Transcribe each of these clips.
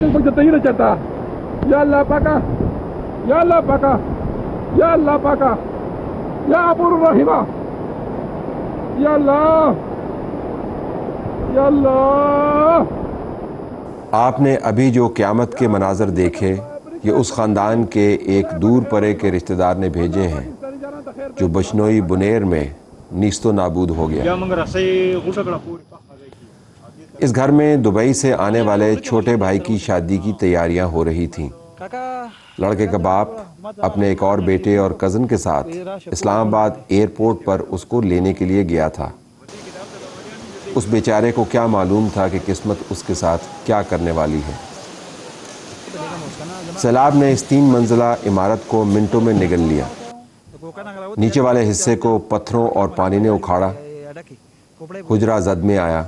Berjaya cerita. Ya Allah Paka. Ya Allah Paka. Ya Allah Paka. Ya Abur Rahimah. Ya Allah. Ya Allah. आपने अभी जो क़यामत के मनाज़र देखे ये उस ख़ानदान के एक दूर परे के रिश्तेदार ने भेजे हैं जो बशनोई बुनेर में नीस्तो नाबूद हो गया। इस घर में दुबई से आने वाले छोटे भाई की शादी की तैयारियां हो रही थीं। लड़के का बाप अपने एक और बेटे और कज़न के साथ इस्लामाबाद एयरपोर्ट पर उसको लेने के लिए गया था। उस बेचारे को क्या मालूम था कि किस्मत उसके साथ क्या करने वाली है। सैलाब ने इस 3 मंजिला इमारत को मिनटों में निगल लिया। नीचे वाले हिस्से को पत्थरों और पानी ने उखाड़ा। हुजरा जद में आया।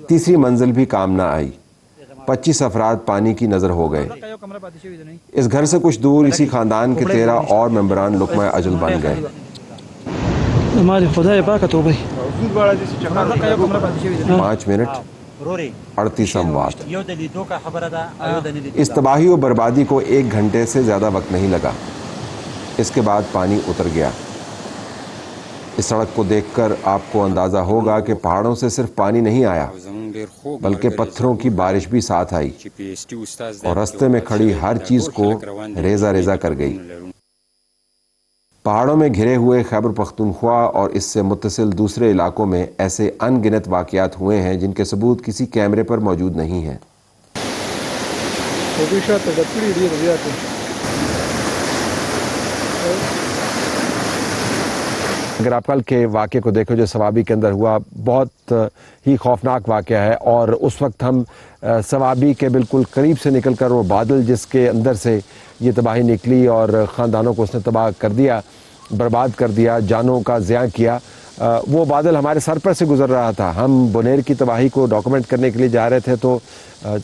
तीसरी मंजिल भी काम ना आई। 25 अफराद पानी की नजर हो गए। इस घर से कुछ दूर इसी खानदान के 13 और मेंबरान लुक़मा अजल बन गए। 5 मिनट 38 अमवात। इस तबाही और बर्बादी को 1 घंटे से ज़्यादा वक्त नहीं लगा। इसके बाद पानी उतर गया। इस सड़क को देखकर आपको अंदाज़ा होगा कि पहाड़ों से सिर्फ पानी नहीं आया बल्कि पत्थरों की बारिश भी साथ आई और रास्ते में खड़ी हर चीज़ को रेजा रेजा कर गई। पहाड़ों में घिरे हुए खैबर पख्तूनख्वा और इससे मुत्तसिल दूसरे इलाकों में ऐसे अनगिनत वाक़यात हुए हैं जिनके सबूत किसी कैमरे पर मौजूद नहीं हैं। अगर आप कल के वाक़े को देखो जो सवाबी के अंदर हुआ, बहुत ही खौफनाक वाक़या है। और उस वक्त हम सवाबी के बिल्कुल करीब से निकल कर वो बादल जिसके अंदर से ये तबाही निकली और ख़ानदानों को उसने तबाह कर दिया, बर्बाद कर दिया, जानों का ज़िया किया, वो बादल हमारे सर पर से गुज़र रहा था। हम बुनेर की तबाही को डॉक्यूमेंट करने के लिए जा रहे थे तो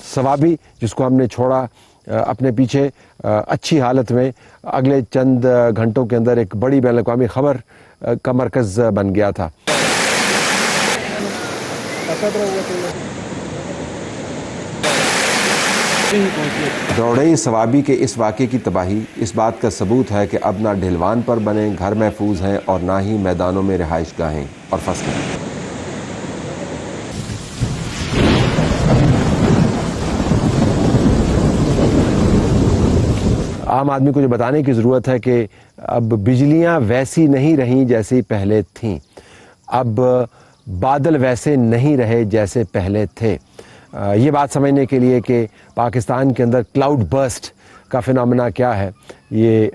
सवाबी जिसको हमने छोड़ा अपने पीछे अच्छी हालत में अगले चंद घंटों के अंदर एक बड़ी बैनुल-अक़वामी ख़बर का मरकज़ बन गया था। दौड़ई सवाबी के इस वाक़े की तबाही इस बात का सबूत है कि अब ना ढिलवान पर बने घर महफूज हैं और ना ही मैदानों में रिहाइश गाहें और फसलें। आम आदमी को जो बताने की ज़रूरत है कि अब बिजलियां वैसी नहीं रहीं जैसी पहले थीं, अब बादल वैसे नहीं रहे जैसे पहले थे। ये बात समझने के लिए कि पाकिस्तान के अंदर क्लाउड बर्स्ट का फिनोमेना क्या है, ये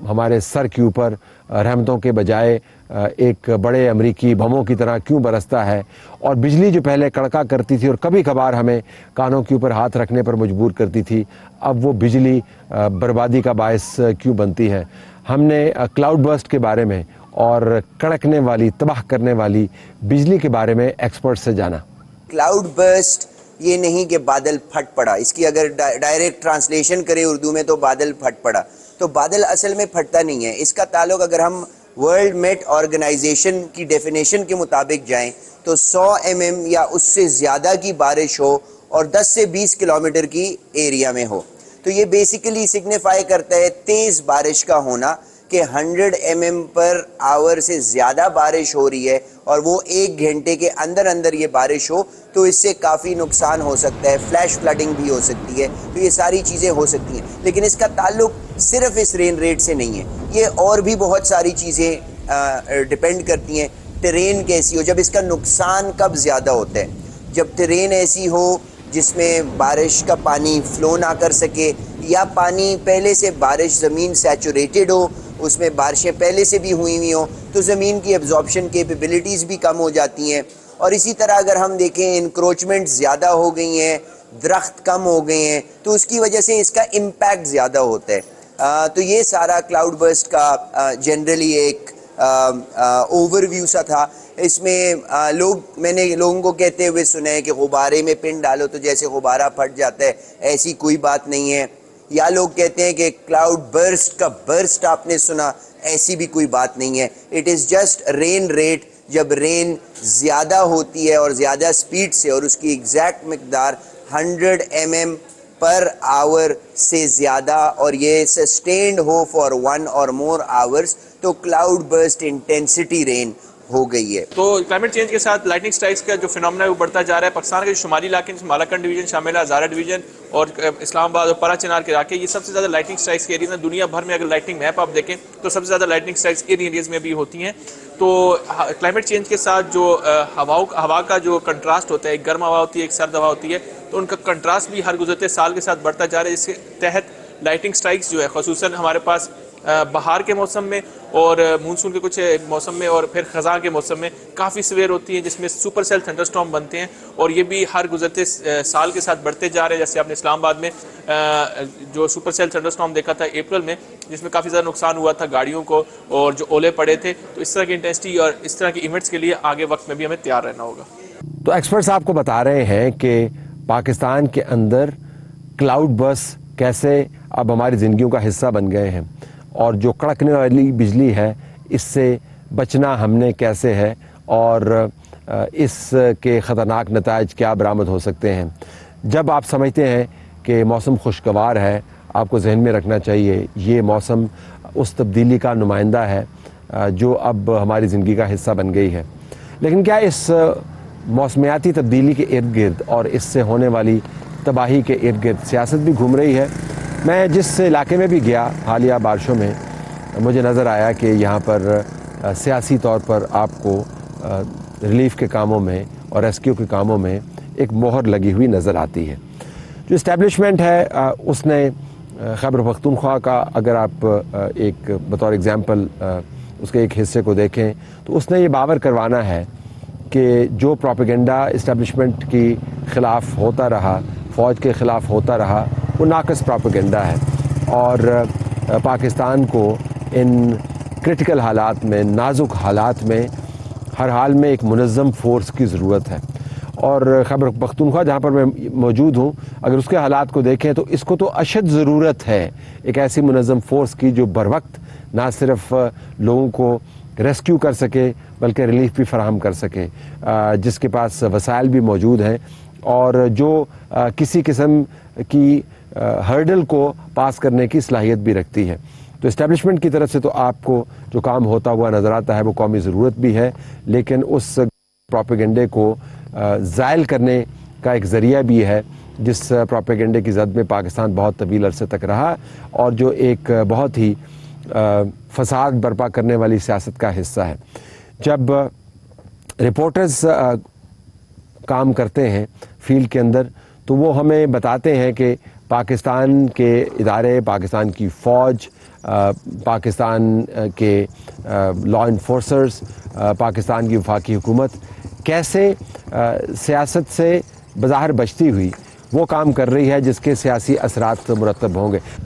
हमारे सर के ऊपर रहमतों के बजाय एक बड़े अमरीकी बमों की तरह क्यों बरसता है, और बिजली जो पहले कड़का करती थी और कभी कभार हमें कानों के ऊपर हाथ रखने पर मजबूर करती थी, अब वो बिजली बर्बादी का बायस क्यों बनती है। हमने क्लाउड बर्स्ट के बारे में और कड़कने वाली तबाह करने वाली बिजली के बारे में एक्सपर्ट से जाना। क्लाउड बर्स्ट ये नहीं कि बादल फट पड़ा, इसकी अगर डायरेक्ट ट्रांसलेशन करें उर्दू में तो बादल फट पड़ा, तो बादल असल में फटता नहीं है। इसका ताल्लुक अगर हम वर्ल्ड मेट ऑर्गेनाइजेशन की डेफिनेशन के मुताबिक जाएं तो 100 mm या उससे ज़्यादा की बारिश हो और 10 से 20 किलोमीटर की एरिया में हो, तो ये बेसिकली सिग्निफाई करता है तेज़ बारिश का होना कि 100 mm पर आवर से ज़्यादा बारिश हो रही है और वो 1 घंटे के अंदर अंदर ये बारिश हो तो इससे काफ़ी नुकसान हो सकता है, फ्लैश फ्लडिंग भी हो सकती है, तो ये सारी चीज़ें हो सकती हैं। लेकिन इसका ताल्लुक सिर्फ इस रेन रेट से नहीं है, ये और भी बहुत सारी चीज़ें डिपेंड करती हैं। टेरेन कैसी हो, जब इसका नुकसान कब ज़्यादा होता है, जब टेरेन ऐसी हो जिसमें बारिश का पानी फ़्लो ना कर सके, या पानी पहले से बारिश ज़मीन सैचुरेटेड हो, उसमें बारिशें पहले से भी हुई हो तो ज़मीन की एब्जॉर्प्शन कैपेबिलिटीज़ भी कम हो जाती हैं। और इसी तरह अगर हम देखें इंक्रोचमेंट ज़्यादा हो गई हैं, दरख्त कम हो गए हैं, तो उसकी वजह से इसका इम्पैक्ट ज़्यादा होता है। तो ये सारा क्लाउड बर्स्ट का जनरली एक ओवरव्यू सा था। इसमें मैंने लोगों को कहते हुए सुना है कि गुब्बारे में पिन डालो तो जैसे गुब्बारा फट जाता है, ऐसी कोई बात नहीं है। या लोग कहते हैं कि क्लाउड बर्स्ट का बर्स्ट आपने सुना, ऐसी भी कोई बात नहीं है। It is just rain rate, जब रेन ज़्यादा होती है और ज़्यादा स्पीड से और उसकी एग्जैक्ट मकदार 100 mm پر آور سے زیادہ اور یہ سسٹینڈ ہو فار 1 اور مور آورس تو کلاؤڈ برسٹ انٹینسٹی رین ہو گئی ہے. تو کلائمیٹ چینج کے ساتھ لائٹنگ سٹرائکس کا جو فینومنا ہے وہ بڑھتا جا رہا ہے. پاکستان کے جو شمالی علاقے ہیں مالاکنڈ ڈویژن شامل ہے, ہزارہ ڈویژن اور اسلام آباد اور پرا چنار کے علاقے, یہ سب سے زیادہ لائٹنگ سٹرائکس کے ایریاز ہیں. دنیا بھر میں اگر لائٹنگ میپ آپ دیکھیں تو سب سے زیادہ لائٹنگ سٹرائکس ان ایریاز میں بھی ہوتی ہیں. تو کلائمیٹ چینج کے ساتھ جو ہوا کا جو کنٹراسٹ ہوتا ہے, ایک گرم ہوا ہوتی ہے, ایک سرد ہوا ہوتی ہے, تو ان کا کنٹراسٹ بھی ہر گزرتے سال کے ساتھ بڑھتا جا رہا ہے, جس کے تحت لائٹنگ سٹرائکس جو ہے خصوصاً ہمارے پاس بہار کے موسم میں اور مونسون کے کچھ موسم میں اور پھر خزاں کے موسم میں کافی سویر ہوتی ہیں, جس میں سپر سیل تھنڈر سٹارم بنتے ہیں, اور یہ بھی ہر گزرتے سال کے ساتھ بڑھتے جا رہے ہیں. جیسے آپ نے اسلام آباد میں جو سپر سیل تھنڈر سٹارم دیکھا تھا اپریل میں, جس میں کافی زیادہ نقصان ہوا تھا گاڑیوں کو اور جو اولے پڑے تھے. تو اس طرح کی انٹینسٹی اور اس طرح کی ایونٹس کے لیے آگے وقت میں بھی ہمیں تیار رہنا ہوگا. تو ایکسپرٹس آپ کو بتا رہے ہیں کہ پاکستان کے اندر کلاؤڈ برسٹ کیسے اب ہماری زندگیوں کا حصہ بن گئے ہیں, اور جو کڑکنے والی بجلی ہے اس سے بچنا ہم نے کیسے ہے, اور اس کے خطرناک نتائج کیا برآمد ہو سکتے ہیں. جب آپ سمجھتے ہیں کہ موسم خوشگوار ہے, آپ کو ذہن میں رکھنا چاہیے یہ موسم اس تبدیلی کا نمائندہ ہے جو اب ہماری زندگی کا حصہ بن گئی ہے. لیکن کیا اس موسمیاتی تبدیلی کے ارد گرد اور اس سے ہونے والی تباہی کے ارد گرد سیاست بھی گھوم رہی ہے؟ میں جس علاقے میں بھی گیا حالیہ بارشوں میں, مجھے نظر آیا کہ یہاں پر سیاسی طور پر آپ کو ریلیف کے کاموں میں اور ریسکیو کے کاموں میں ایک مہر لگی ہوئی نظر آتی ہے. جو اسٹیبلشمنٹ ہے اس نے خیبر پختونخوا کا اگر آپ ایک بطور ایگزامپل اس کے ایک حصے کو دیکھیں تو اس نے یہ باور کروانا ہے کہ جو پروپیگنڈا اسٹیبلشمنٹ کی خلاف ہوتا رہا, فوج کے خلاف ہوتا رہا, وہ ناقص پروپیگنڈا ہے, اور پاکستان کو ان کرٹیکل حالات میں, نازک حالات میں ہر حال میں ایک منظم فورس کی ضرورت ہے. اور خیبر پختونخوا جہاں پر میں موجود ہوں, اگر اس کے حالات کو دیکھیں تو اس کو تو اشد ضرورت ہے ایک ایسی منظم فورس کی جو بر وقت نہ صرف لوگوں کو ریسکیو کر سکے بلکہ ریلیف بھی فراہم کر سکے, جس کے پاس وسائل بھی موجود ہیں, اور جو کسی قسم کی ہرڈل کو پاس کرنے کی صلاحیت بھی رکھتی ہے. تو اسٹیبلشمنٹ کی طرف سے تو آپ کو جو کام ہوتا ہوا نظر آتا ہے وہ قومی ضرورت بھی ہے, لیکن اس پروپیگنڈے کو زائل کرنے کا ایک ذریعہ بھی ہے, جس پروپیگنڈے کی زد میں پاکستان بہت طویل عرصے تک رہا, اور جو ایک بہت ہی فساد برپا کرنے والی سیاست کا حصہ ہے. جب رپورٹرز کام کرتے ہیں فیلڈ کے اندر تو وہ ہمیں بتاتے ہیں کہ پاکستان کے ادارے, پاکستان کی فوج, پاکستان کے لا انفورسرز, پاکستان کی وفاقی حکومت کیسے سیاست سے بظاہر بچتی ہوئی وہ کام کر رہی ہے جس کے سیاسی اثرات مرتب ہوں گے.